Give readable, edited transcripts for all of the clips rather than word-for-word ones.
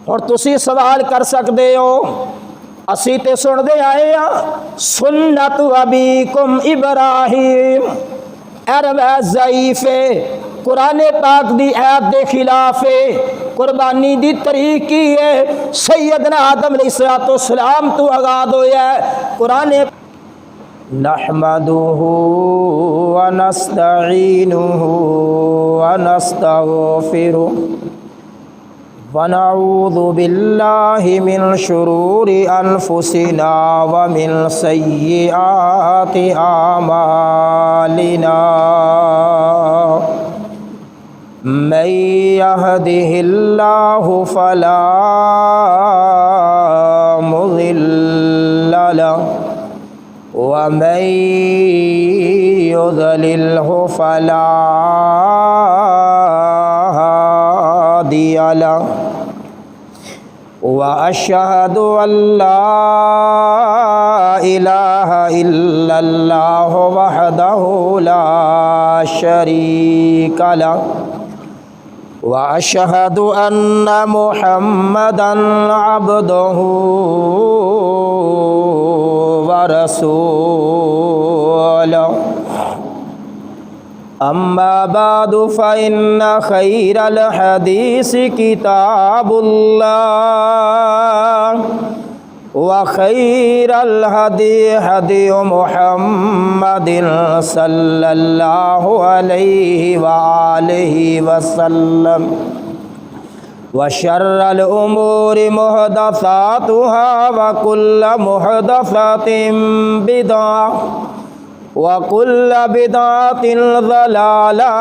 हुण तुसीं सवाल कर सकते हो, असी तो सुनते आए सुन्नत अबीकुम इब्राहीम, अरवै ज़ईफ़े कुरान पाक दी ऐत दे खिलाफ है। कुर्बानी दी तरीक की है, सैयदना आदम अलैहिस्सलाम तो आगाद होया कुरान नहमदुहु व नस्तईनुहु व नस्तगफिरुहु व नऊज़ु बिल्लाहि मिन शुरूरि अनफुसिना व मिन सय्यिआति आमालिना। मन यहदिहिल्लाहु फला मुज़िल्ल लहु व मन युज़लिल्हु फला हादिय लहु व अशहदु अल्ला इलाहा इल्लल्लाहु वहदहु ला शरीका लहु व अशहदु अन्ना मुहम्मदन अब्दुहु व रसूलुहु। अम्मा बादु फ़इन्ना खैरल हदीस किताबुल्लाह व खैरल हदी हदी मुहम्मदिन सल्लल्लाहु अलैहि व आलिहि वसल्लम व शर्रल उमूरि मुहदसातुहा व कुल्ल मुहदसतिन बिदअह व कुल्ल बिदअतिन ज़लाला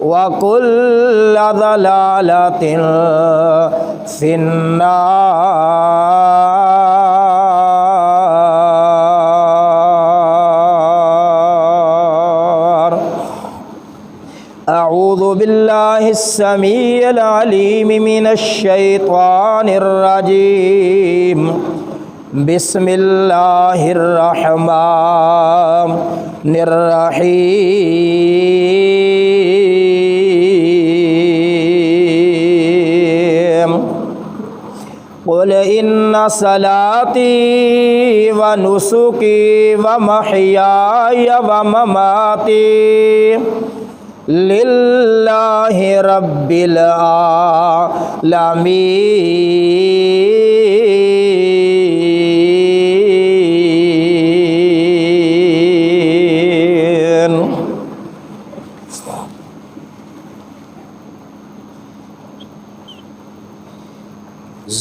व कुल्ल ज़लालतिन फिन्नार। अऊज़ु बिल्लाहिस समीइल अलीम मिनश शैतानिर रजीम। बिस्मिल्लाहिर रहमानिर रहीम। क़ुल इन्ना सलाती व नुसुकी व महयाय व ममाती लिल्लाहि रब्बिल आलमीन।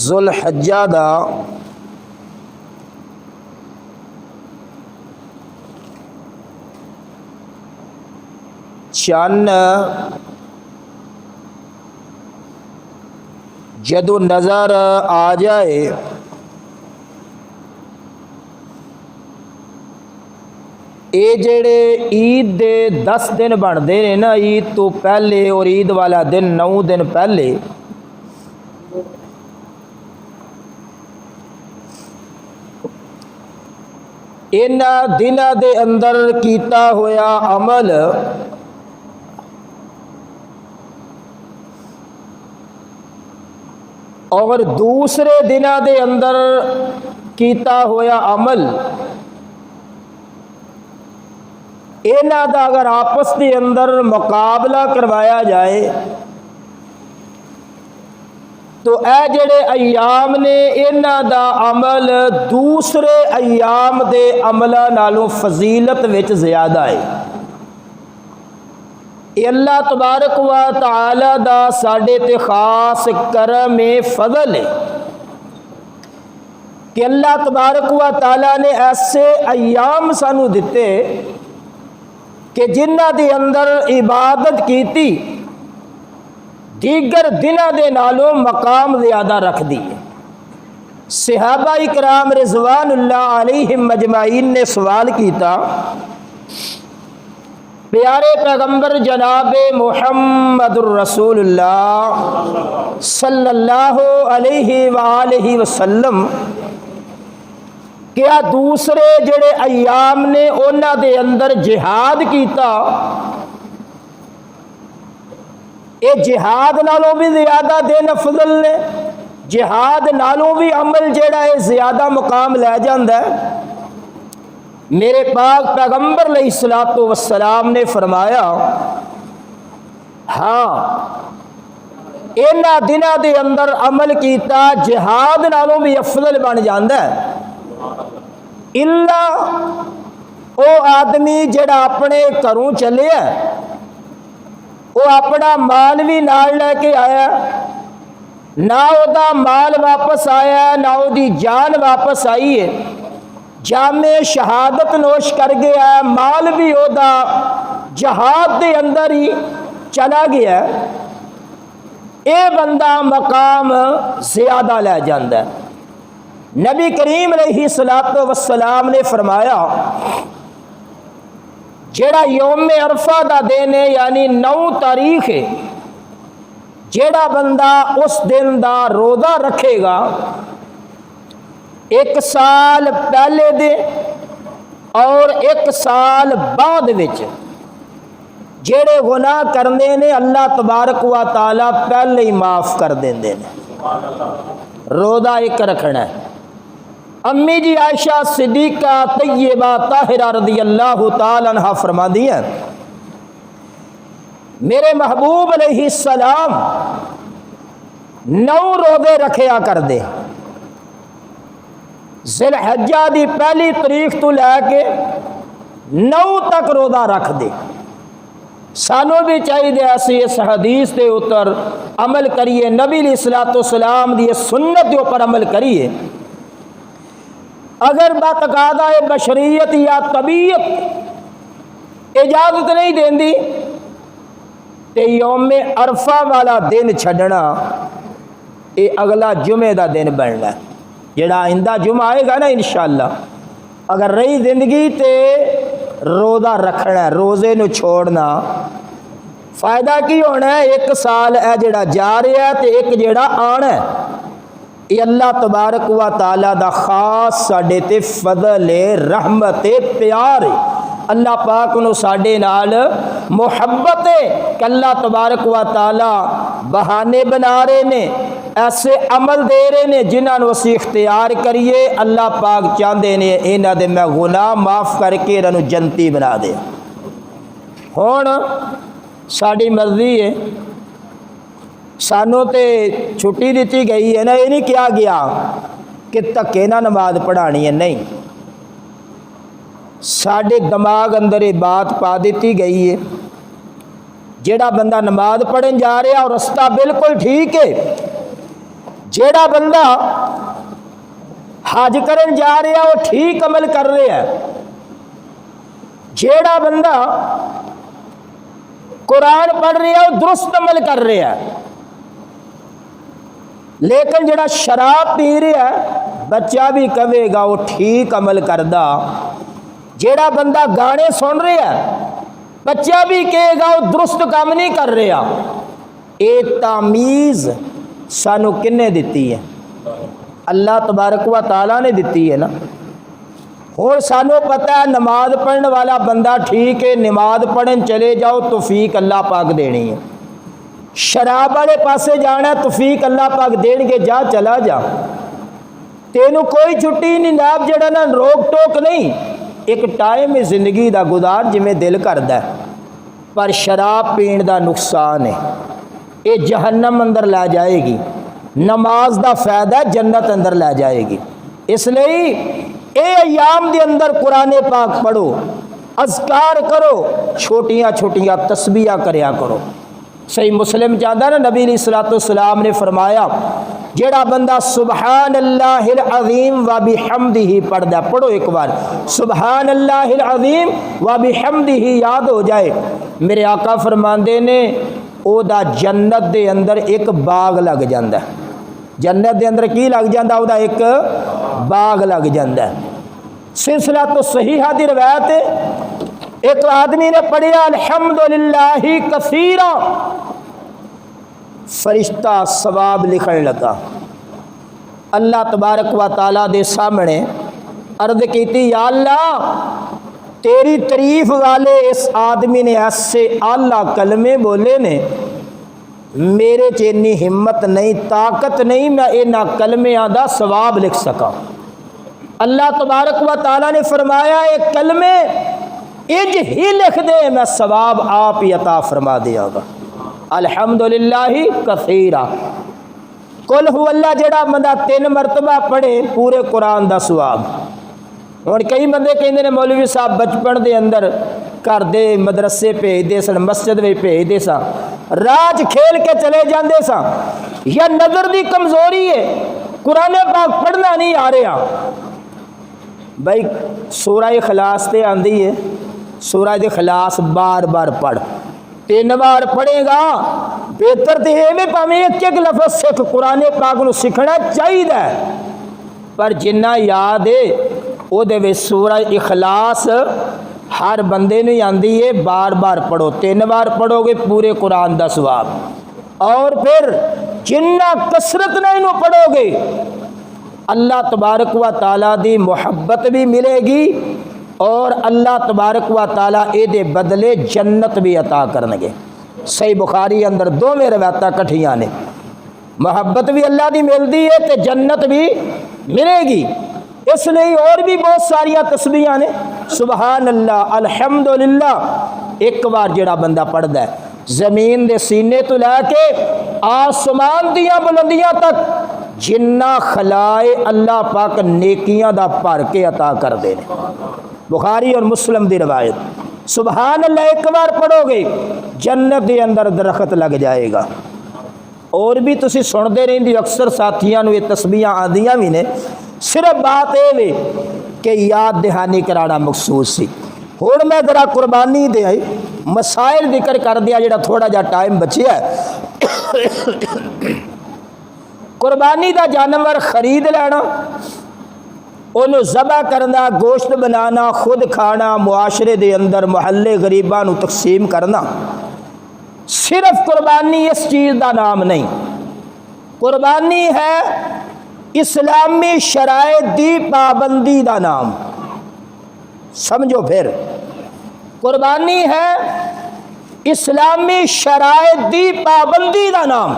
ज़ुल्हिज्जा दा चन्न जदों नज़र आ जाए ये जेड़े ईद दे 10 दिन बनते हैं ना, ईद तो पहले और ईद वाला दिन 9 दिन पहले, इन्हां दिनां दे अंदर कीता होया अमल और दूसरे दिनां दे अंदर कीता होया अमल, इन्हां दा अगर आपस के अंदर मुकाबला करवाया जाए तो ए जेड़े अयाम ने इन्हां दा अमल दूसरे अयाम दे अमलों नालों फजीलत विच ज़्यादा है। अल्लाह तबारक व तआला दा साडे ते खास करम फजल है कि अल्लाह तबारक व तआला ने ऐसे अयाम सानू दिते कि जिन्हां दे अंदर इबादत कीती दीगर दिनां दे नालों मकाम ज़्यादा रखदी है। सहाबा इकराम रिज़वानुल्लाह अलैहिम अजमाइन ने सवाल किया, प्यारे पैगंबर जनाब मुहम्मदुर रसूलुल्लाह सल्लल्लाहु अलैहि वालैहि वसल्लम, क्या दूसरे जेड़े अयाम ने उन्हां दे अंदर जिहाद कीता, ये जिहाद नालों भी ज़्यादा दिन अफजल ने? जिहाद नालों भी अमल जेड़ा है ज़्यादा मुकाम लै जांदा है। मेरे पाक पैगंबर अलैहिस्सलातु वस्सलाम ने फरमाया, हाँ इन्हां दिनां दे अंदर अमल कीता जिहाद नालों भी अफजल बन जांदा है। इल्ला वो आदमी जेड़ा अपने घरों चलिया, वो अपना माल भी नाल लैके आया, ना उहदा माल वापस आया ना उहदी जान वापस आई है, जामे शहादत नोश कर गया, माल भी उहदा जहाद के अंदर ही चला गया, ये बंदा मकाम ज़्यादा लै जांदा है। नबी करीम अलैहिस्सलातु वस्सलाम ने फरमाया, जेड़ा यौम अरफा का दिन है यानी 9 तारीख है, जेड़ा बंदा उस दिन का रोज़ा रखेगा, 1 साल पहले दे और 1 साल बाद विच जेड़े गुनाह करने ने अल्लाह तबारक व तआला पहले ही माफ़ कर देंदे ने। रोज़ा 1 रखना है। अम्मी जी आयशा सिद्दीका तय्यबा ताहिरा रज़ियल्लाहु तआला अन्हा फरमाती हैं, मेरे महबूब अलैहिस्सलाम 9 रोज़े रखया कर दे। ज़िलहज्जा दी पहली तारीख तो लैके 9 तक रोज़ा रख दे। सानू भी चाहिए असी इस हदीस के उतर अमल करिए, नबी अलैहिस्सलातु वस्सलाम दी सुन्नत के उपर अमल करिए। अगर बतकादा बशरीयत या तबीयत इजाजत नहीं देंदी तो यौम अरफा वाला दिन छड़ना ये अगला जुमे का दिन बनना है। जेड़ा आइंदा जुमा आएगा ना इंशाअल्लाह, अगर रही जिंदगी तो रोज़ा रखना, रोज़े नू छोड़ना फ़ायदा की होना है। 1 साल है जेड़ा जा रहा है तो 1 जेड़ा आना है। ये अल्लाह तबारक व तआला दा खास साडे ते फजल है, रहमत है, प्यार है। अल्लाह पाक नू साडे नाल मुहब्बत है कि अल्लाह तबारक व तआला बहाने बना रहे ने, ऐसे अमल दे रहे ने जिन्होंने असी इख्तियार करिए। अल्लाह पाक चाहते ने इन्हां दे मैं गुनाह माफ़ करके इन्हां नू जन्नती बना दे। हुण साडी मर्जी है, सानू तो छुट्टी दी गई है ना, ये नहीं कहा गया कि धक्के ना नमाज पढ़ानी है, नहीं। साडे दिमाग अंदर ये बात पा दी गई है, जेड़ा बंदा नमाज पढ़न जा रहा और रास्ता बिल्कुल ठीक है, जेड़ा बंदा हज करन जा रहा वो ठीक अमल कर रहा है, जेड़ा बंदा कुरान पढ़ रहा वो दुरुस्त अमल कर रहा है। लेकिन जेड़ा शराब पी रहा है बच्चा भी कहेगा वो ठीक अमल करदा, जेड़ा बंदा गाने सुन रहा है बच्चा भी कहेगा वो दुरुस्त काम नहीं कर रहा। ये तामीज़ सानू किन्ने दिती है? अल्लाह तबारक व तआला ने दिती है ना। और सानू पता है नमाज पढ़ने वाला बंदा ठीक है, नमाज पढ़न चले जाओ तौफीक अल्लाह पाक देनी है। शराब वाले पासे जाना तौफीक अल्लाह पाक देंगे, जा चला जा, तेनू कोई छुट्टी नहीं, नाब जड़ा ना रोक टोक नहीं। एक टाइम है जिंदगी का गुजार जिमें दिल करदा है, पर शराब पीण का नुकसान है, ये जहन्नम अंदर लै जाएगी। नमाज का फायदा जन्नत अंदर लै जाएगी। इसलिए ये अयाम के अंदर कुरान पाक पढ़ो, अज़कार करो, छोटियां छोटियां तस्बीहां करया करो। सही मुस्लिम जादा ना नबी अलैहिस्सलातु वस्सलाम ने फरमाया, जेड़ा बंदा सुबहान अल्लाहिल अज़ीम व बिहम्दिही पढ़दा, पढ़ो एक बार सुबहान अल्लाहिल अज़ीम व बिहम्दिही याद हो जाए, मेरे आका फरमांदे ने ओदा जन्नत दे अंदर एक बाग लग जांदा। जन्नत दे अंदर की लग जांदा? ओदा एक बाग लग जांदा। सिलसिला तो सहीहा दी रवायत है, एक आदमी ने पढ़िया अल्हम्दुलिल्लाहि कसीरा, फरिश्ता सवाब लिखन लगा। अल्लाह तबारक व तआला दे सामने अर्ज की, या अल्लाह तेरी तारीफ वाले इस आदमी ने ऐसे आला कलमे बोले ने मेरे च इन्नी हिम्मत नहीं, ताकत नहीं, मैं इन्हां कलमियां दा सवाब लिख सका। अल्लाह तबारक व तआला ने फरमाया ये कलमे इज ही लिख दे, मैं सवाब आप ही अता फरमा दियागा। अल्हम्दुलिल्लाह कसीरा। कुल हु अल्लाह जेड़ा बंदा 3 मरतबा पढ़े पूरे कुरान दा सवाब। हुण कई बंदे कहंदे ने मौलवी साहब बचपन दे अंदर घर दे मदरसे भेजदे सन, मस्जिद में भेजदे सा, राज खेल के चले जाते सा, या नज़र की कमज़ोरी है कुरान पाक पढ़ना नहीं आ रहा। भाई सूरह इखलास ते आंदी है, सूरह इखलास बार बार पढ़, 3 बार पढ़ेगा बेहतर तो ये में भावें एक एक लफ्ज़ सिख, कुरान पाक नूं सीखना चाहिए। पर जिन्ना याद है वो सूरह इखलास हर बंदे नूं आंदी है, बार बार पढ़ो, 3 बार पढ़ोगे पूरे कुरान दा सवाब। और फिर जिन्ना कसरत नाल इनू पढ़ोगे अल्लाह तबारक व तआला दी मुहब्बत भी मिलेगी और अल्लाह तबारक व तआला इहदे बदले जन्नत भी अता करनगे। सही बुखारी अंदर दोवें रवायतां कठियां ने, मुहब्बत भी अल्लाह दी मिलदी है ते जन्नत भी मिलेगी। इसलिए और भी बहुत सारिया तस्बीहां ने, सुबहान अल्लाह, अल्हम्दुलिल्लाह। एक बार जिहड़ा बंदा पढ़दा है जमीन दे सीने तो लैके आसमान दियां बुलंदियां तक जिन्ना खलाए अल्लाह पाक नेकियां दा भर के अता कर दे। बुखारी और मुस्लिम दी रवायत। सुबहान अल्लाह एक बार पढ़ोगे जन्नत के अंदर दरख्त लग जाएगा। और भी तुसी सुनते रहिंदे अक्सर साथियों ये तस्बीहां आदियां भी ने, सिर्फ बात ये कि याद दहानी कराना मखसूस सी। हुण मैं जरा कुर्बानी दे मसाइल जिक्र कर दिया जिहड़ा थोड़ा जा टाइम बचिया। कुर्बानी का जानवर खरीद लेना, उन्होंने ज़बह करना, गोश्त बनाना, खुद खाना, मुआशरे दे अंदर मुहल्ले गरीबां नूं तकसीम करना, सिर्फ कुर्बानी इस चीज़ का नाम नहीं। कुर्बानी है इस्लामी शराइत दी पाबंदी का नाम। समझो फिर, कुर्बानी है इस्लामी शराइत दी पाबंदी का नाम।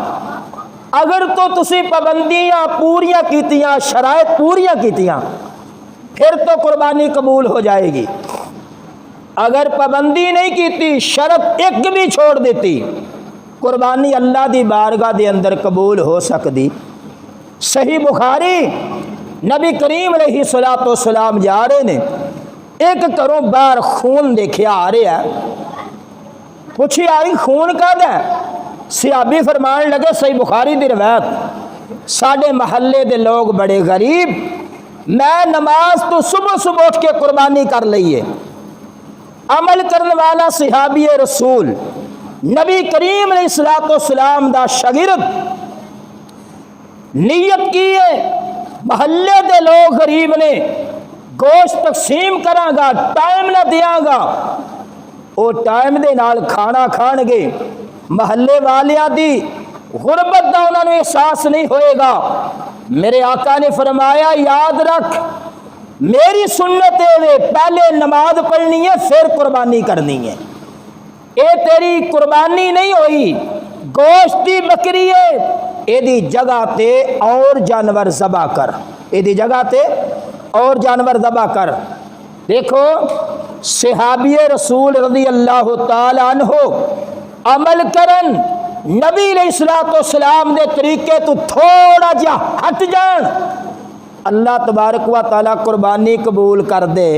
अगर तो तुसी पाबंदियां पूरियां कीतियां, शराइत पूरियां कीतियां, फिर तो कुर्बानी कबूल हो जाएगी। अगर पाबंदी नहीं कीती, शर्त एक भी छोड़ देती, कुर्बानी अल्लाह दी बारगाह दे अंदर कबूल हो सकती। सही बुखारी नबी करीम अलैहिस्सलातु वस्सलाम जा रहे ने, एक घरों बाहर खून देखिया आ रहा है। पूछिया आई खून काहदा? सहाबी फरमान लगे, सही बुखारी दी रवायत, साडे महल्ले दे लोग बड़े गरीब, मैं नमाज तो सुबह सुबह उठ के कुर्बानी कर लईए। अमल करने वाला सहाबी रसूल नबी करीम अलैहिस्सलातु वस्सलाम दा शागिर्द, नीयत की है महल्ले दे लोग गरीब ने, गोश्त तकसीम करांगा, टाइम ना दियांगा, वो टाइम दे नाल खाना खाणगे, महल्ले वालियां दी गुरबत का उन्होंने एहसास नहीं होएगा। मेरे आका ने फरमाया, याद रख मेरी सुन्नत है, पहले नमाज पढ़नी है फिर कुर्बानी करनी है। ये तेरी कुर्बानी नहीं हुई, गोश्त की बकरी है, यदी जगह ते और जानवर ज़बा कर, यदी जगह ते और जानवर ज़बा कर। देखो सहाबी रसूल रज़ी अल्लाह तआला अन्हु अमल करन, नबी अलैहिस्सलातु वस्सलाम दे तरीके तो थोड़ा जा हट जान, अल्लाह तबारक व तआला कुर्बानी कबूल कर दे।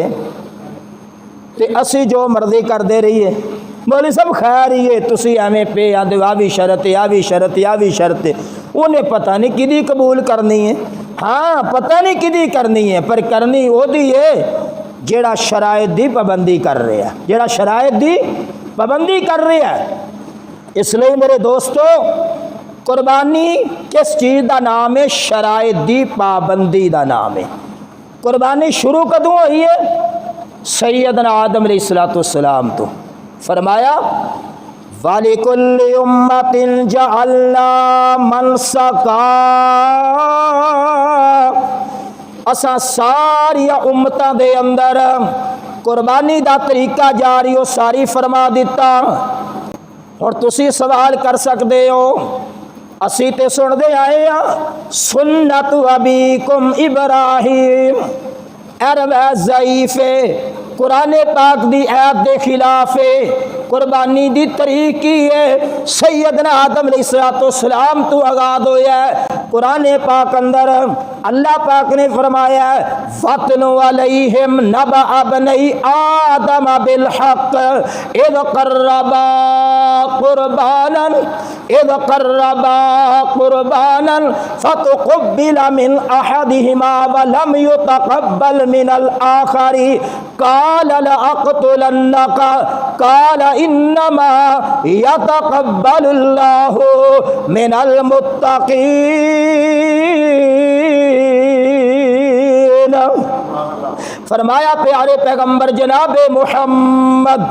ते असी जो मर्जी करते रहिए, मौलवी सब खैर ही है, तुसी एवें पे आंदे आ भी शरत है, आ भी शरत है, आ भी शरत है। उन्हें पता नहीं किदी कबूल करनी है, हाँ पता नहीं किदी करनी है, पर करनी ओदी है जेड़ा शराइत दी पाबंदी कर रहा है, जेड़ा शराइत दी पाबंदी कर रहा है। इसलिए मेरे दोस्तों, कुर्बानी किस चीज़ का नाम है? शराइत दी पाबंदी का नाम है। कुर्बानी शुरू कदों हुई है? सैयदना आदम अलैहिस्सलातु वस्सलाम तो फरमाया, वालिकुल्लि उम्मतिन जअलना मनसका, असा सारिया उम्मतां दे अंदर कुर्बानी दा तरीका जारी सारी फरमा दिता। हुण तुसीं सवाल कर सकते हो, असी ते सुनते आए सुन्नत अबीकुम इब्राहिम अरवा ज़ईफ़े कुरान पाक दी ऐत दे खिलाफ है। कुर्बानी दी तरीक की है, सैयदना आदम अलैहिस्सलाम तो आगाद होया कुरान पाक अंदर अल्लाह पाक ने फरमाया वतनु अलैहिम नबअ बनी आदम बिल हक इद क़र्रबा कुर्बानन फतुक़ब्बिल मिन अहदिहिमा व लम युतक़ब्बल मिनल आखरी क़ाल लअक़्तुलन्नका क़ाल इन्नमा यतक़ब्बलुल्लाहु मिनल मुत्तक़ीन। फरमाया प्यारे पैगंबर जनाब मुहम्मद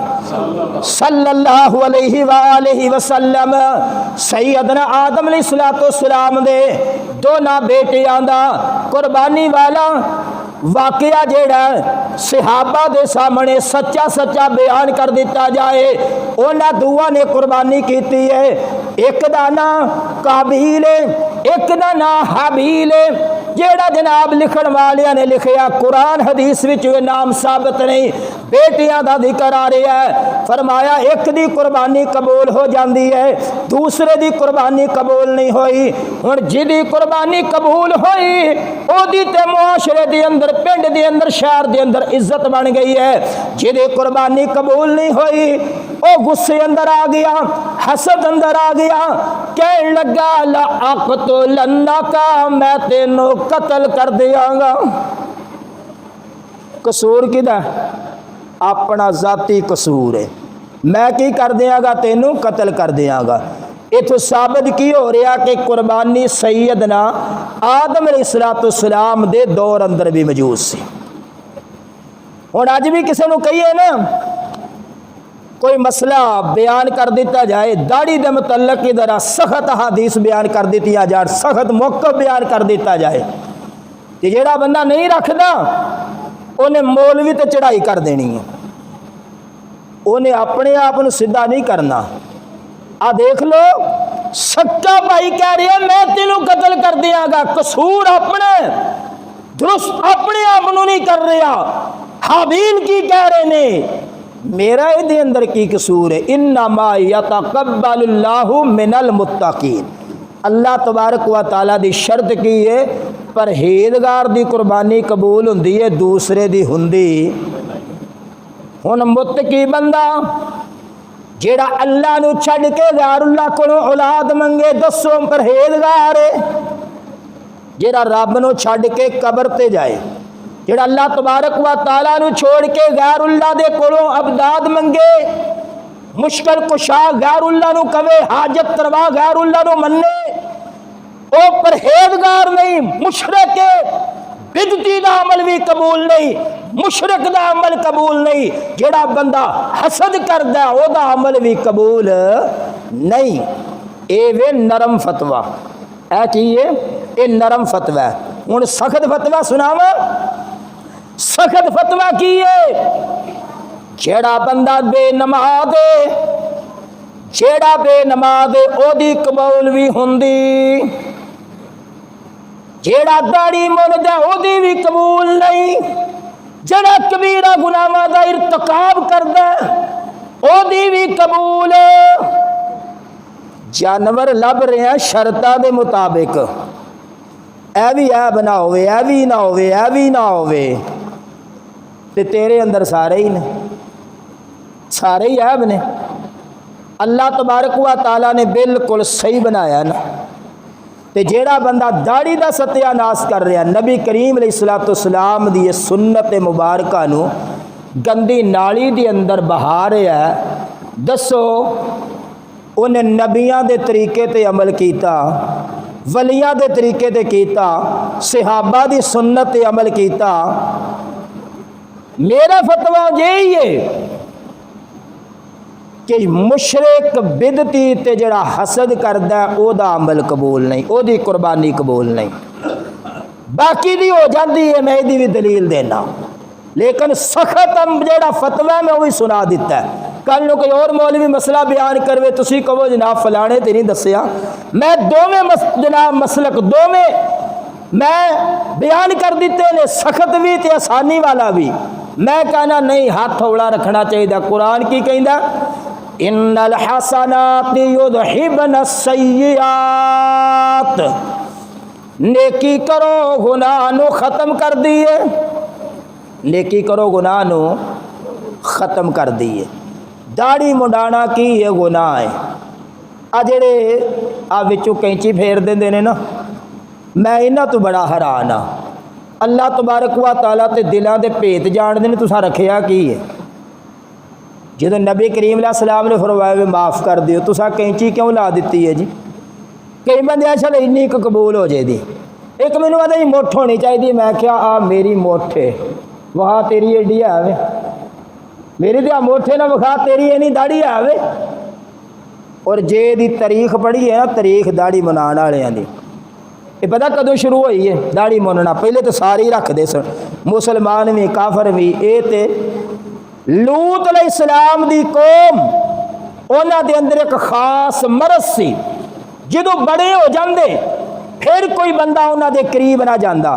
सल्लल्लाहु अलैहि वसल्लम सैयदना आदम अलैहिस्सलाम दे दोनों बेटियां दा कुर्बानी वाला वाकया जेड़ा सहाबा दे सामने सच्चा सच्चा बयान कर दिता जाए। उन्हां दोवां ने कुर्बानी की है, एक दा नां काबील है, एक दा नां हाबील है। जेड़ा जनाब लिखण वालियां ने लिखिया कुरान हदीस विच नाम साबित नहीं, बेटियां दा जिक्र आ रहा है। फरमाया एक दी कुर्बानी कबूल हो जाती है, दूसरे दी कुर्बानी कबूल नहीं होई। हुण जिहदी कुर्बानी कबूल होई ओदी ते मुआशरे दे अंदर पिंड दे अंदर शहर दे अंदर इज्जत बन गई है। जिहदी कुर्बानी कबूल नहीं होई ओ गुस्से अंदर आ गया, हसद अंदर आ गया, कहन लगा ला अक़्तुलन्नका मैं तेनों कत्ल कर दियांगा। कसूर किदा? अपना जाती कसूर है, मैं की कर दियांगा तेनों कत्ल कर दियांगा। इथों साबित की हो रहा कि कुर्बानी सैयदना आदम अलैहिस्सलाम दे दौर अंदर भी मौजूद सी। हुण अज भी किसी को कहिए ना कोई मसला बयान कर दिता जाए, दाढ़ी के मुतल्लक इधर सख्त हदीस बयान कर दी जाए, सख्त मौक़िफ़ बयान कर दिता जाए, तो जेड़ा बंदा नहीं रखता उन्हें मौलवी ते चढ़ाई कर देनी है, उन्हें अपने आप को सीधा नहीं करना। आ देख लो सक्का भाई कह रहा मैं तेनों कत्ल कर दियांगा, कसूर अपने दुरुस्त अपने आप को नहीं कर रहा। हाबील की कह रहे ने मेरा इहदे अंदर की कसूर है, इन्नमा यतक़ब्बलुल्लाहु मिनल मुत्तक़ीन। अल्लाह तबारक व तआला दी शर्त की है परहेजगार दी कुर्बानी कबूल हुंदी है, दूसरे दी हुंदी। हुण मुत्तकी बंदा जेड़ा अल्लाह नू छड्ड के गैरुल्लाह कोलों औलाद मंगे, दसो परहेजगार है। जेड़ा रब नू छड्ड के कबर ते जाए, जेड़ा अल्लाह तबारक व तआला नू छोड़ के गैरुल्लाह दे कोलों अबदाद मंगे, मुश्किल कुशा गैरुल्लाह नू कवे, हाजत तरवा गैरुल्लाह नू मन्ने, ओ परहेजगार नहीं, मुशरिक है। बिदती दा अमल भी कबूल नहीं, मुशरिक दा अमल कबूल नहीं। जेड़ा बंदा हसद करदा ओदा अमल भी कबूल नहीं। ए वे नरम फतवा है कि ये नरम फतवा है। हुण सख्त फतवा सुनावा, सख्त फतवा की है जेड़ा बंदा बेनमाज है, जेड़ा बेनमाज है ओदी कबूल भी हुंदी, जेड़ा दाढ़ी मुनदा ओदी भी कबूल नहीं, जेड़ा कबीरा गुनाहां दा इर्तिकाब करदा ओदी भी कबूल। जानवर लभ रहे हैं शर्तां दे मुताबिक, ऐ भी ऐब ना होवे, ऐ भी ना होवे, ऐ भी ना होवे, ते तेरे अंदर सारे ही ने, सारे ही ऐब ने। अल्लाह तबारक व तआला ने बिल्कुल सही बनाया ना। ते जेड़ा बंदा दाढ़ी का सत्यानाश कर रहा, नबी करीम अलैहिस्सलाम दी सुन्नत मुबारका नू गंदी नाली दे अंदर बहा रहा है, दसो उन्हें नबियां दे तरीके ते अमल किया, वलियां दे तरीके ते किया, सहाबा दी सुन्नत ते अमल किया। मेरा फतवा यही है कि मुशरिक बिदती ते जड़ा हसद करदा ओदा अमल कबूल नहीं, ओदी कुर्बानी कबूल नहीं। बाकी दी हो जाती है, मैं इहदी भी दलील देना, लेकिन सख्त जड़ा फतवा मैं वही सुना दिता है। कल नूं कोई और मौलवी मसला बयान करवे, तुसीं कहो जनाब फलाने ते नहीं दस्सिया। मैं दोवें जनाब मसलक दोवें मैं बयान कर दिते ने, सख्त भी ते आसानी वाला भी। मैं कहना नहीं, हाथ हौला रखना चाहिए। कुरान की कहंदा, इन्नल हसनाति युज़हिबन सय्यिआत, नेकी करो गुनाह नू खत्म कर दिए, नेकी करो गुनाह नू खत्म कर दिए। दाढ़ी मुंडाना की ये गुनाह है। आ जेड़े आ विचों कैंची फेर देंदे ने ना, मैं इन्हां तो बड़ा हैरान हाँ। अल्लाह तबारक व तआला ते दिलों के भेत जानते हैं। तुसां रखिया की है? जो नबी करीम अलैहि सलाम ने फरमाया भी माफ़ कर दियो, तुसां कैंची क्यों ला दी है जी? कई बंदे चल इन्नी क कबूल हो जाएगी। एक मैनू आता जी मुठ होनी चाहिए। मैं क्या आ मेरी मुठ है, वहा तेरी एडी है, मेरी तो मुठ है ना, विखा तेरी इन्नी दाढ़ी है। और जे दी तारीख पढ़ी है ना, तारीख दाढ़ी मनाने वालियां दी, ये पता कदों शुरू हुई है दाढ़ी मुनना? पहले तो सारे ही रखते सन, मुसलमान भी काफर भी। ये तो लूत अलैहिस्सलाम दी कौम, उन्हां दे अंदर एक खास मरज सी। जो बड़े हो जाते फिर कोई बंदा उन्हां दे करीब ना जाता।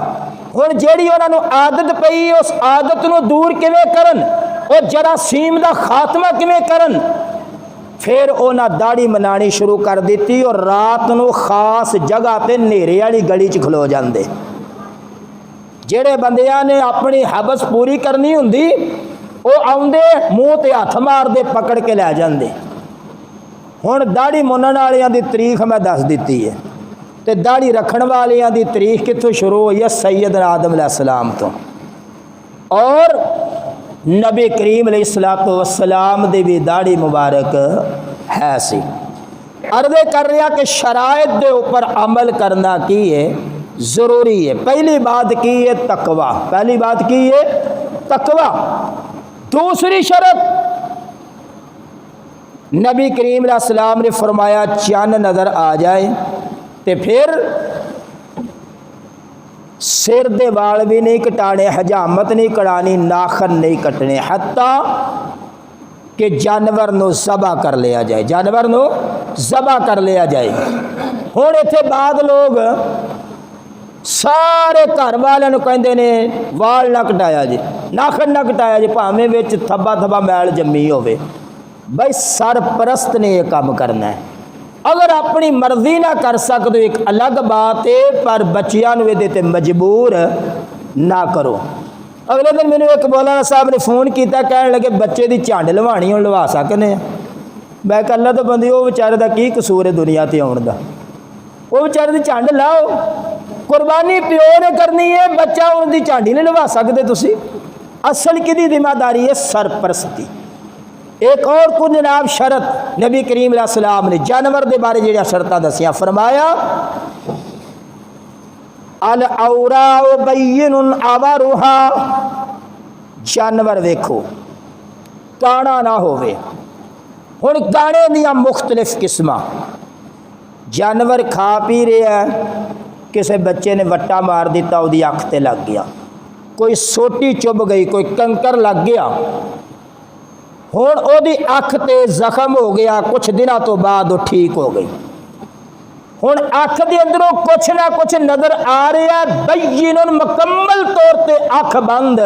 हुण जिहड़ी उन्हां आदत पई, उस आदत नूं दूर किवें करन, और जरासीम दा खात्मा किवें करन, फिर उन्हां दाढ़ी मनानी शुरू कर दी। और रात नूं खास जगह ते नेरे वाली गली च खलो जाते। जिहड़े बंदियां ने अपनी हबस पूरी करनी हुंदी, वो आउंदे मूँह ते हथ मारदे, पकड़ के लै जांदे। हुण दाढ़ी मुनण वालियां दी तारीख मैं दस दी है, तो दाढ़ी रखण वालियां दी तारीख कित्थों शुरू हुई है? सैयदना आदम अलैहिस्सलाम तो। और नबी करीम अलैहिस्सलातु वस्सलाम दी भी दाढ़ी मुबारक है सी। अर्ज़े कर रहा कि शराइत दे ऊपर अमल करना की है? ज़रूरी है। पहली बात की है तकवा, पहली बात की है तकवा। दूसरी शर्त, नबी करीम अलैहिस्सलाम ने फरमाया चन्न नज़र आ जाए तो फिर सिर दे वाल भी नहीं कटाने, हजामत नहीं करानी, नाखन नहीं कटने, हत्ता कि जानवर नू ज़बा कर लिया जाए, जानवर नू ज़बा कर लिया जाए। हुण इत्थे बाद लोग सारे घर वालों नू कहंदे ने वाल ना कटाया जी, नाखन ना कटाया जी, भावें विच थब्बा थब्बा मैल जम्मी होवे। बई सरपरस्त ने यह काम करना है। अगर अपनी मर्जी ना कर सकते एक अलग बात है, पर बच्चियां नूं इहदे ते मजबूर ना करो। अगले दिन मैंने एक मौलाना साहब ने फोन किया, कह लगे बच्चे की झंड लवानी हम लवा सकने। मैं कह अल्लाह तो बंदी, वो बेचारे का की कसूर है दुनिया ते आउण दा? वो बेचारे की झंड लाओ, कुर्बानी प्यो ने करनी है, बच्चा उनकी झंड ही नहीं लवा सकते तुसी। असल किहदी जिम्मेदारी है? सरपरस्ती। एक और कुछ जनाब शरत नबी करीम अलैहिस्सलाम ने जानवर के बारे जो शर्तां दसियां, फरमाया अल औराउ बय्यिनुन अवरुहा, जानवर वेखो काना ना होवे। हुण काने दियां मुख्तलिफ किस्मां, जानवर खा पी रहा है, किसी बच्चे ने वट्टा मार दिता, उसकी अख ते लग गया, कोई सोटी चुभ गई, कोई कंकर लग गया, हुण ओदी अख ते जख्म हो गया, कुछ दिनों तो बाद वो ठीक हो गई। हुण अख के अंदरों कुछ ना कुछ नजर आ रहा, बय्यिनुन मुकम्मल तौर पे अख बंद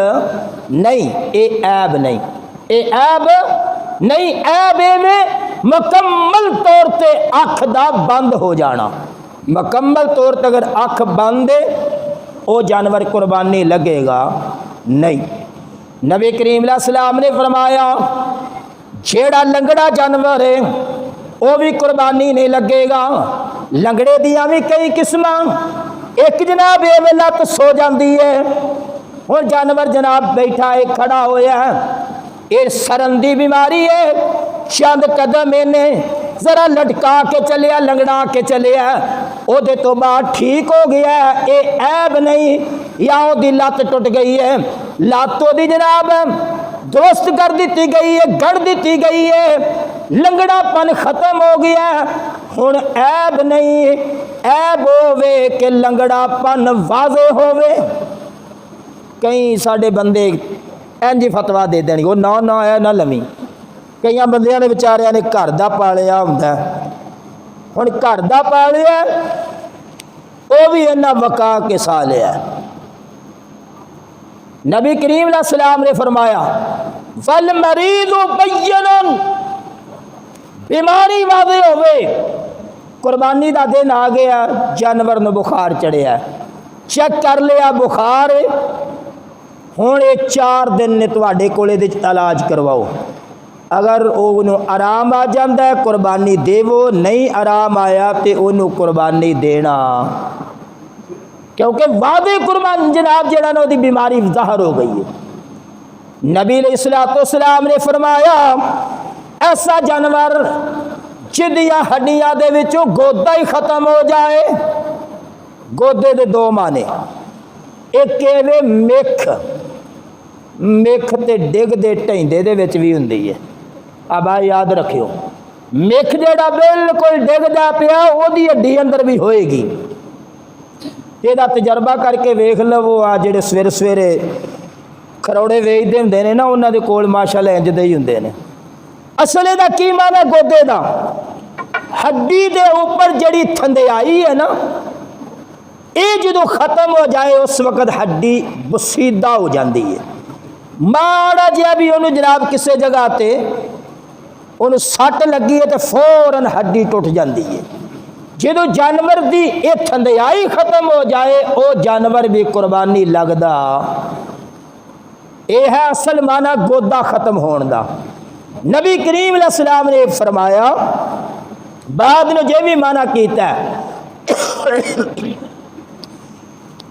नहीं, ये ऐब नहीं, ये ऐब नहीं, ऐब में मुकम्मल तौर पे अख दा बंद हो जाना। मुकम्मल तौर पर अगर अख बंद है, वो जानवर कुर्बानी लगेगा नहीं। नबी करीम अलैहिस्सलाम ने फरमाया जेड़ा लंगड़ा जानवर है वो भी कुर्बानी नहीं लगेगा। लंगड़े दियां भी कई किस्मां, एक जनाब ये वेला तो सो जाती है, हुण जानवर जनाब बैठा है, खड़ा होया है, ये सरन दी बीमारी है, चंद कदम इन्हें जरा लटका के चलिया, लंगड़ा के चलिया, ओदे तो बाद ठीक हो गया, ये ऐब नहीं। या ओदी लत टुट गई है, लत ओदी जनाब दुरुस्त कर दी गई है, गढ़ दी गई है, लंगड़ापन खत्म हो गया, हुण ऐब नहीं। ऐब होवे कि लंगड़ापन वाजे होवे। कई साडे बंदे इंज फतवा दे देंगे, वो ना ना है ना लवी, कई बंदियां ने विचारिया ने घर का पालिया हुंदा, हुण घर का पालिया वो भी इन्ना वका के सा लिया। नबी करीम सलाम ने फरमाया वल मरीज़ु बय्यनुन, बीमारी वादे होवे, कुर्बानी का दिन आ गया, जानवर ने बुखार चढ़िया, चेक कर लिया बुखार हुण ये 4 दिन ने तुहाडे कोल इहदे इलाज करवाओ। अगर उन्होंने आराम आ जाता है कुर्बानी देवो, नहीं आराम आया तो उन्होंने कुर्बानी देना, क्योंकि वादे कुर्बान जनाब जरा ना उसकी बीमारी ज़ाहिर हो गई है। नबी अलैहिस्सलाम ने फरमाया ऐसा जानवर जिदियां हड्डियां दे विचों गोदा ही खत्म हो जाए, गोदे दे 2 माने, एक एवे मिख, मिख ते डिग दे ढेंदे दे विच भी हुंदी है। अब याद रखियो मिख जेड़ा बिल्कुल डिगदा पिया ओदी हड्डी अंदर भी होएगी। ਇਹਦਾ तजर्बा करके वेख लवो, आ ਜਿਹੜੇ सवेरे सवेरे खरौड़े वेचते होंगे ने ना, उन्होंने कोल माशाअल्लाह इंज दे ही होंगे ने। असल का की माना गोदे का, हड्डी के उपर जड़ी थंदियाई है ना, ये जो खत्म हो जाए उस वक्त हड्डी बसीदा हो जाती है। माड़ा जिहा भी उन्होंने जनाब किसी जगह ते उन्होंने सट लगी है तो फौरन हड्डी टुट जाती है। जो जानवर की ये थंदियाई खत्म हो जाए वो जानवर भी कुर्बानी लगता, यह है असल माना गोदा खत्म होने का। नबी करीम सलाम ने फरमाया बाद में यह भी माना किया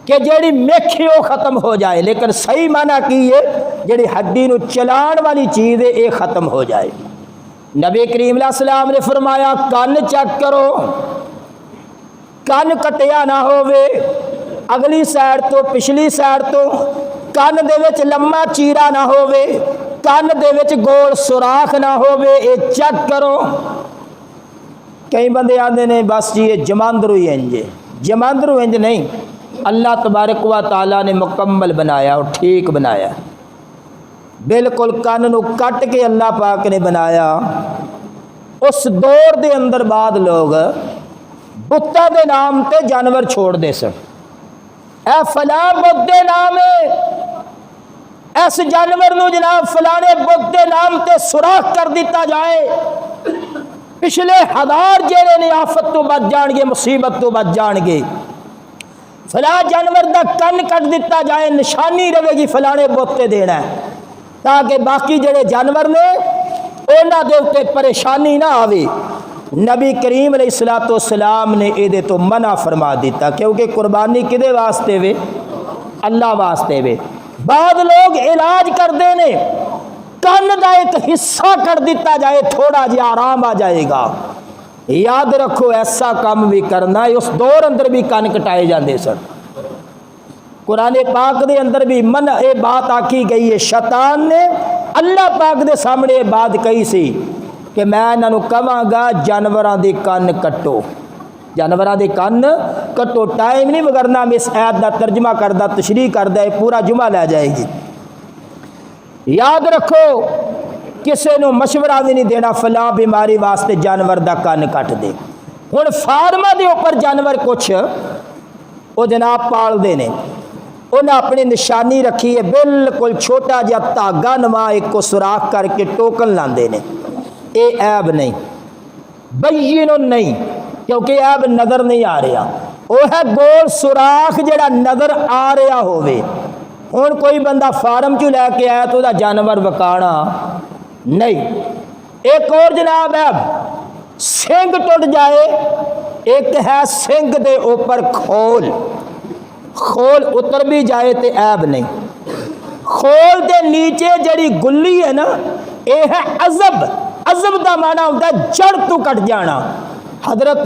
कि जेड़ी मिख वो खत्म हो जाए, लेकिन सही माना की है जेड़ी हड्डी नूं चलाण वाली चीज़ है ये खत्म हो जाए। नबी करीम सलाम ने फरमाया कन चेक करो, कन कटिया ना होवे, अगली साइड तो पिछली साइड तो, कन दे विच लम्मा चीरा ना होवे, कन दे विच गोल सुराख ना होवे, ये चेक करो। कई बंदे आते ने बस जी ये जमांदरू ही इंज, जमांदरू इंज नहीं, अल्लाह तबारक व तआला ने मुकम्मल बनाया और ठीक बनाया, बिल्कुल कन नूं कट के अल्लाह पाक ने बनाया। उस दौर के अंदर बाद लोग बुत्ता के नाम ते जानवर छोड़ते सन, ए फला बुत के नाम है, इस जानवर नूं जनाब फलाने बुत के नाम ते सुराख कर दिता जाए, पिछले 1000 जेड़े ने आफत तो बच जाएंगे, मुसीबत तो बच जाएंगे। फला जानवर का कन कट दिता जाए, निशानी रहेगी फलाने बुत ते देना है, ताकि बाकी जेड़े जानवर ने उन्हां दे उत्ते परेशानी ना आवे। नबी करीम अलैहिस्सलाम ने ये तो मना फरमा दिता, क्योंकि कुर्बानी किदे वास्ते वे, अल्लाह वास्ते वे। बाद लोग इलाज करते ने कन का एक हिस्सा कर दिता जाए, थोड़ा जिहा आराम आ जाएगा। याद रखो ऐसा काम भी करना है, उस दौर अंदर भी कन कटाए जाते सन। कुरान पाक के अंदर भी मन ये बात आखी गई है, शैतान ने अल्लाह पाक के सामने ये बात कही सी कि मैं इन्हों कहांगा जानवरों के कन कट्टो, जानवरों के कन कट्टो। टाइम नहीं वगरना, मैं इस आयत का तर्जमा करदा तशरीह करदा है, पूरा जुमा लै जाएगी। याद रखो किसी को मशवरा भी नहीं देना फला बीमारी वास्ते जानवर का कन कट दे। हुण फार्मा के उपर जानवर कुछ वो जनाब पालते हैं, उन्हें अपनी निशानी रखी है, बिल्कुल छोटा जिहा धागा नवा एक को सुराख करके टोकन लाते हैं। ये ऐब नहीं, बय्यिनुन नहीं, क्योंकि ऐब नज़र नहीं आ रहा, वो है गोल सुराख जिहड़ा नज़र आ रहा होवे। हुण कोई बंदा फार्म चू लैके आया तो वह जानवर वकाना नहीं। एक और जनाब ऐब सिंग टुट जाए, एक है सिंग के ऊपर खोल, खोल उतर भी जाए तो ऐब नहीं। खोल के नीचे जड़ी गुल्ली है ना, यह है अजब। अजब का माना होता है जड़ तो कट जाना। हजरत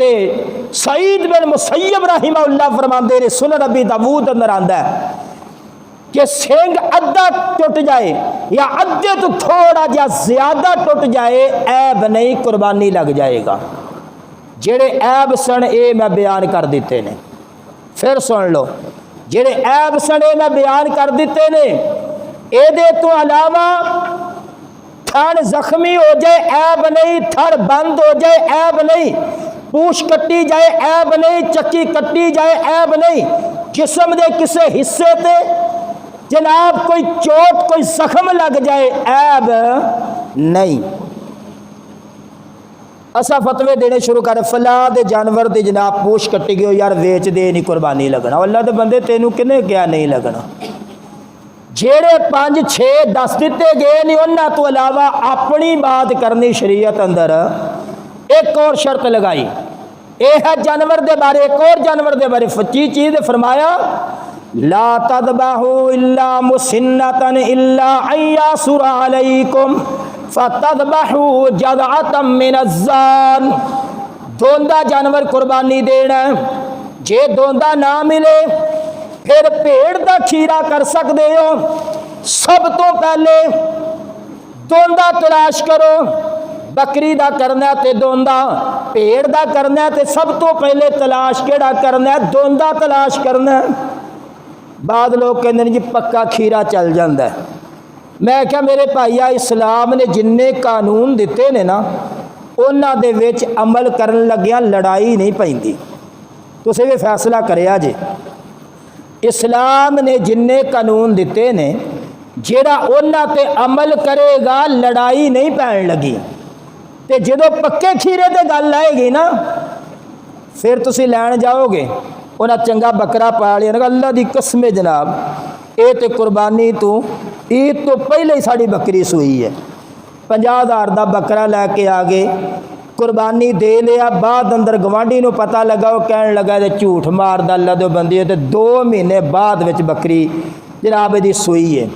सईद बिन मुसय्यब रहमहुल्लाह फरमाते ने, सुनन अबी दाऊद अंदर आंदा है कि सिंग अद्धा टुट जाए या अद्धे तो थोड़ा जा ज्यादा टुट जाए, ऐब नहीं, कुर्बानी लग जाएगा। जेड़े ऐब सन ये मैं बयान कर दिते ने, फिर सुन लो, जेड़े ऐब सन ये मैं बयान कर दिते ने। ये तो अलावा थन जख्मी हो जाए ऐब नहीं, थर बंद हो जाए ऐब नहीं, पूछ कट्टी जाए ऐब नहीं, चक्की कट्टी जाए ऐब नहीं, जिस्म दे किसी हिस्से ते जनाब कोई चोट कोई जख्म लग जाए ऐब नहीं। असा फतवे देने शुरू कर फला दे जानवर दे जनाब पूछ कट्टी गई यार वेच दे, नहीं कुर्बानी लगना। अल्लाह दे बंदे तेनू किने क्या नहीं लगना। जेड़े 5 6 10 दिते गए नहीं उन्हां तो अलावा अपनी बात करनी शरीयत अंदर एक और शर्त लगाई। यह है जानवर दे बारे, एक और जानवर दे बारे फची चीज फरमाया ला तदबाहु इल्ला मुसिन्नतन इल्ला अय्यासुर अलैकुम फतदबाहु जज़अतम मिनज़्ज़ान। दोंदा जानवर कुर्बानी देना, जे दोंदा ना मिले फिर भेड़ का खीरा कर सकते हो। सब तो पहले दोंदा तलाश करो, बकरी का करना तो दोंदा, भेड़ का करना तो सब तो पहले तलाश केड़ा करना, दोंदा तलाश करना। बाद लोग कहते हैं जी पक्का खीरा चल जाता है। मैं क्या मेरे भाईया इस्लाम ने जिन्ने कानून दिते ने ना उन्हां दे विच अमल करन लग्या लड़ाई नहीं पैंदी। तुसीं भी फैसला करिया जे इस्लाम ने जिन्ने कानून दिते ने जेड़ा उन्हां ते अमल करेगा लड़ाई नहीं पैण लगी। ते जदों पक्के खीरे ते गल आएगी ना फिर तुसीं लैण जाओगे उन्हें चंगा बकरा पा लिया। अल्लाह की कसम जनाब ये तो कुर्बानी तो ईद तो पहले ही साड़ी बकरी सूई है। 50,000 का बकरा लैके आ गए, कुर्बानी दे लिया। बाद अंदर गवांढी को पता लगा, वो कह लगा तो झूठ मारदा अल्लाह दे बंदे, तो 2 महीने बाद विच बकरी जनाब यदी सूई है।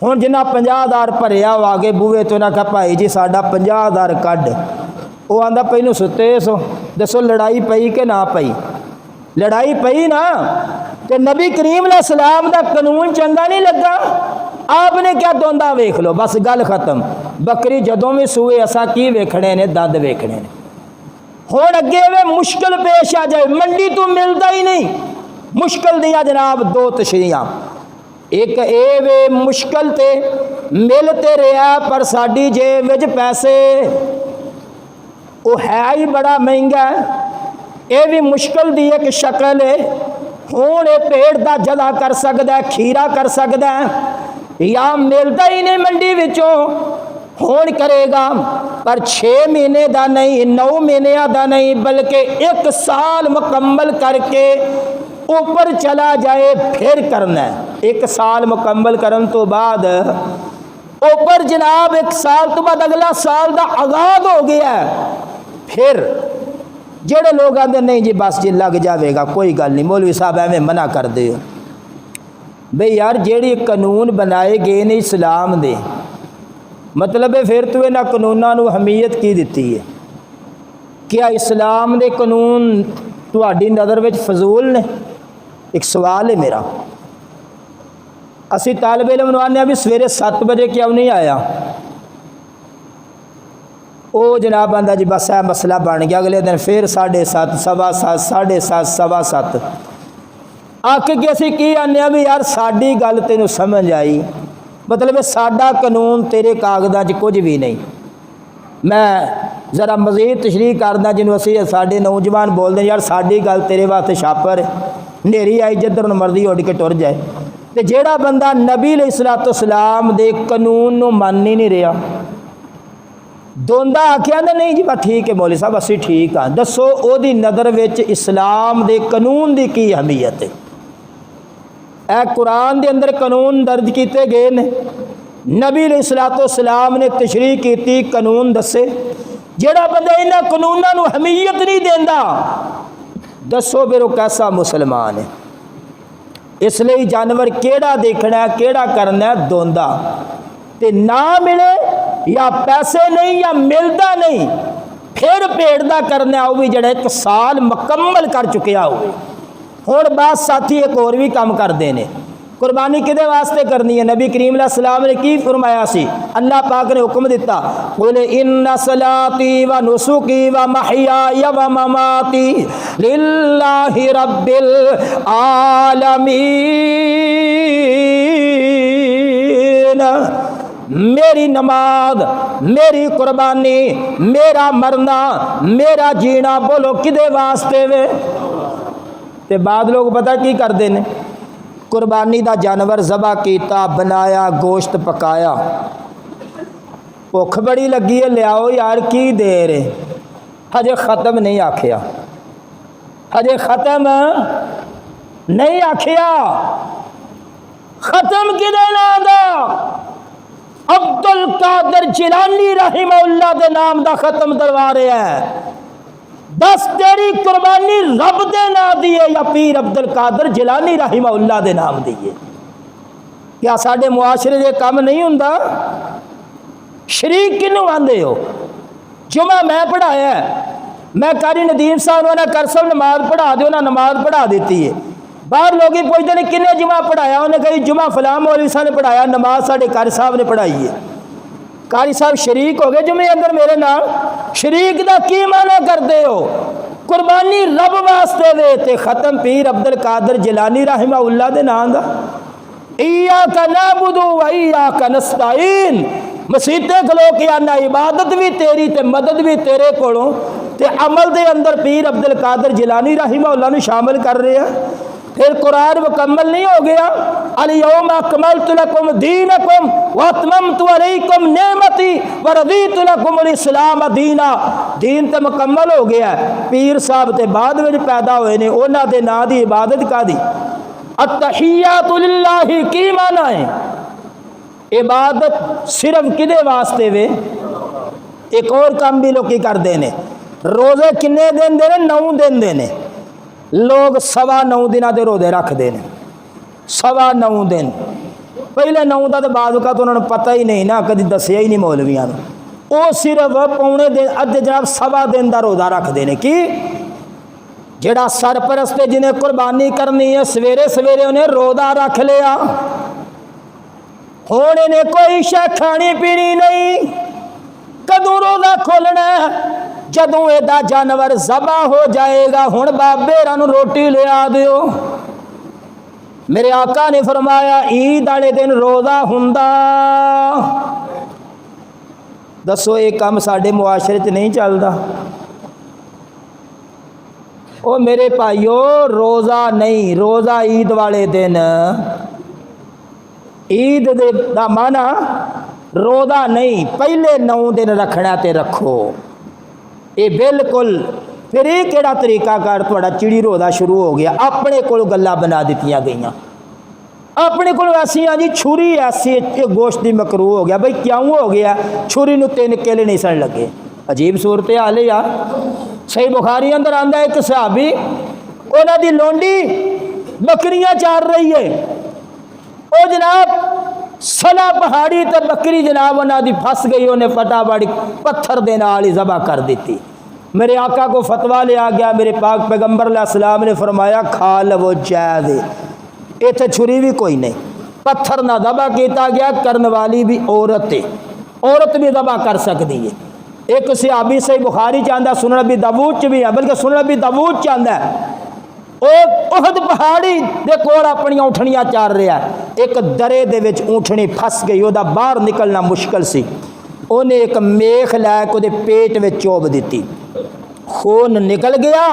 हुण जिन्हें 50,000 भरिया वो आ गए बूहे तो उन्हें कहा भाई जी साडा 50,000 कढ़। वो आंदा पहलू सुते सो दसो लड़ाई पई कि ना पई। लड़ाई पई ना तो नबी करीम सलाम का कानून चंगा नहीं लगा। आपने क्या दोंदा वेख लो बस गल खत्म। बकरी जदों भी सूए असा की वेखने ने, दंद वेखने ने। हुण अगे वे मुश्किल पेश आ जाए, मंडी तो मिलता ही नहीं। मुश्किल दियां जनाब 2 तशरीयां, एक ए वे मुश्किल ते मिलते रहा पर साडी जेब विच पैसे वो है ही बड़ा महंगा है। ये भी मुश्किल दी एक शक्ल है। हुण ये भेड़ का जदा कर सकता है, खीरा कर सकता है या मिलता ही नहीं मंडी विचों। हुण करेगा पर 6 महीने का नहीं, 9 महीने का नहीं, बल्कि 1 साल मुकम्मल करके ऊपर चला जाए फिर करना है। 1 साल मुकम्मल करन तो बाद ऊपर जनाब 1 साल तो बाद अगला साल का आगाज हो गया है। फिर जेड़े लोग आते नहीं जी बस जी लग जाएगा कोई गल नहीं, मौलवी साहब एवं मना कर दे। बई यार जेड़ी कानून बनाए गए ने इस्लाम दे मतलब है फिर तो इन्होंने कानूनों को अहमियत की दी है। क्या इस्लाम के कानून तुहाडी नज़र में फजूल ने? एक सवाल है मेरा। असी तालिब इल्म नूं आने भी सवेरे 7 बजे क्यों नहीं आया? वो जनाब आंदा जी बस है मसला बन गया। अगले दिन फिर 7:30 7:15 7:30 7:15 आके कि असी की आने भी यार साड़ी गल तेनों समझ आई, मतलब साडा कानून तेरे कागज़ां 'च कुछ भी नहीं। मैं ज़रा मज़ीद तशरीह करदा जिन्हों असी साडे नौजवान बोलते यार साड़ी गल तेरे वास्ते छापर नेरी आई जिधर मर्जी उड़ के टुर जाए। तो जेड़ा बंदा नबी अलैहिस्सलाम दे कानून नूं मान ही नहीं रहा, दोंदा आख्या ना नहीं जी बस ठीक है मौलवी साहब असी ठीक हाँ। दसो ओदी नज़र विच इस्लाम दे कानून की की अहमियत है? ए कुरान दे अंदर कानून दर्ज किए गए ने, नबी अलैहिस्सलाम ने तशरीह की, कानून दसे। जेड़ा बंदा इन्हां कानूनां नूं अहमियत नहीं देंदा दसो फिर वो कैसा मुसलमान है? इसलिए जानवर केड़ा देखना है केड़ा करना है, दोंदा ते ना मिले या पैसे नहीं या मिलता नहीं फिर भेड़ का करना वो भी जड़ा 1 साल मुकम्मल कर चुकिया हो। हुण बाद साथी एक और भी काम करते हैं। कुर्बानी किदे वास्ते करनी है? नबी करीम सलाम ने की फरमाया सी? अल्लाह पाक ने हुक्म दिता कुल इन्ना सलाती व नुसुकी व महयाय व ममाती लिल्लाहि रब्बिल आलमीन। मेरी नमाज, मेरी कुर्बानी, मेरा मरना, मेरा जीना बोलो किदे वास्ते वे। ते बाद लोग पता की करते हैं, कुर्बानी का जानवर ज़बा किया, बनाया, गोश्त पकाया, भुख बड़ी लगी है, लियाओ यार की देर है, हजे ख़त्म नहीं आखिया, हजे ख़त्म नहीं आखिया। ख़त्म किदे नाम दा? अब्दुल कादिर जिलानी रहमहुल्लाह दे नाम दा ख़त्म करवा रहे हैं। दस तेरी कुर्बानी रब दे ना दिए या पीर अब्दुल कादिर जिलानी रहमहुल्लाह दे नाम दिए? क्या साडे मुआशरे दे काम नहीं हुंदा? शरीक किनू आंदे हो? जुमा मैं पढ़ाया, मैं कारी नदीम साहब ने कर सब नमाज पढ़ा दो ना, नमाज पढ़ा देती है। बाहर लोग ही पूछते हैं किन्ने जुमा पढ़ाया, उन्हें कही जुमा फलाम मौलवी साहब ने पढ़ाया, नमाज साढ़े कारी साहब ने पढ़ाई है। कारी साहब शरीक हो गए जुमे अंदर मेरे नाल। शरीक दा की माना करते हो? कुर्बानी रब वास्ते दे ते खत्म पीर अब्दुल कादिर जिलानी रहमहुल्लाह दे नाम दा। इय्याका नअबुदु व इय्याका नस्तईन, मसीते खलो के आना इबादत भी तेरी ते मदद भी तेरे कोलों, ते अमल दे अंदर पीर अब्दुल कादिर जिलानी रहमहुल्लाह ने शामिल कर रहे हैं। फिर कुरान मुकम्मल नहीं हो गया, अल यौम अकमलतु लकुम दीनकुम व अतममतु अलैकुम नेमती व रदीतु लकुमुल इस्लाम दीना। दीन तो मुकम्मल हो गया। पीर साहब ते बाद में पैदा हुए ने, उन्हां दे नां दी इबादत कादी? अत्तहियातु लिल्लाहि की माना है? इबादत सिर्फ किदे वास्ते वे? एक और काम भी लोग करते हैं, रोजे किन्ने दिन दे ने? 9 दिन दे ने। लोग 9.25 दिनों के रोजे रखते हैं, 9.25 दिन। पहले 9 का तो बाद का तो उन्होंने पता ही नहीं ना, कभी दसिया ही नहीं मौलवियों ने। वो सिर्फ पौने दिन अद्धे जनाब 1.25 दिन का रोज़ा रखते हैं कि जेड़ा सरपरस्त जिन्हें कुर्बानी करनी है सवेरे सवेरे उन्हें रोज़ा रख लिया, हुण इन्हें कोई शै खानी पीनी नहीं। कदों रोज़ा खोलना? जदों एदा जानवर ज़बा हो जाएगा। हुण बाबे इन्हां नूं रोटी लिया दिओ। मेरे आका ने फरमाया ईद वाले दिन रोज़ा हुंदा। दसो ये काम साडे मुआशरे च नहीं चलदा? ओ मेरे भाइयों, रोज़ा नहीं, रोज़ा ईद वाले दिन। ईद दे दा माना रोज़ा नहीं, पहले 9 दिन रखना ते रखो, ये बिल्कुल। फिर ये केड़ा तरीकाकार तुहाडा चिड़ी रोज़ा शुरू हो गया? अपने कोल गल्लां बना दित्तियां गईयां, अपने कोल ऐसियां जी छुरी ऐसी गोश्त की मकरू हो गया। भाई क्यों हो गया? छुरी नूं 3 केले नहीं सन लगे। अजीब सूरत हाल है यार। सही बुखारी अंदर आंदा एक सहाबी, उन्हां दी लोंडी बकरियां चार रही है, ओ जनाब सला पहाड़ी ते बकरी जनाब उन्हां दी फस गई, उन्हें फटाफट पत्थर दे नाल ही ज़बा कर दी। मेरे आका को फतवा लिया गया, मेरे पाक पैगंबर अलैहिस्सलाम ने फरमाया खा लवो जायज़ है, इत्थे छुरी भी कोई नहीं। पत्थर ना ज़बा किया गया, करने वाली भी औरत है, औरत भी ज़बा कर सकती है। एक सहाबी सही बुखारी चाहता, सुनन अबी दाऊद च भी है, बल्कि सुनन अबी दाऊद चाहता है, उहद पहाड़ी दे कोल अपनी ऊँठनियां चार रहा है। एक दरे दे विच ऊँठनी फस गई, वह बाहर निकलना मुश्किल सी। उन्हें एक मेख लैके उहदे पेट में चोब दी, खून निकल गया।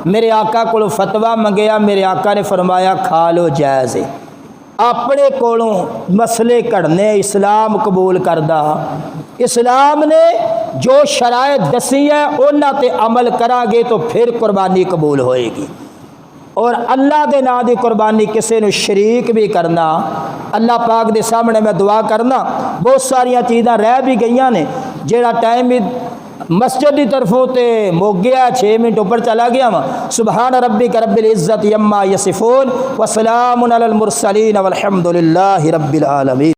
मेरे आका को फतवा मंगया, मेरे आका ने फरमाया खा लो जायज़ है। अपने कोलों मसले घड़ने इस्लाम कबूल करदा। इस्लाम ने जो शरायत दसी है उन्हां ते अमल करांगे तो फिर कुर्बानी कबूल होएगी। और अल्लाह के नाम की कुर्बानी किसी ने शरीक भी करना, अल्लाह पाक के सामने मैं दुआ करना, बहुत सारिया चीज़ां रह भी गई ने, जेड़ा टाइम भी मस्जिद की तरफों ते मुक गया, 6 मिनट ऊपर चला गया वा। सुबहान रब्बिक रब्बिल इज़्ज़ति अम्मा यसिफून व सलामुन अलल मुरसलीन वल्हम्दुलिल्लाहि रब्बिल आलमीन।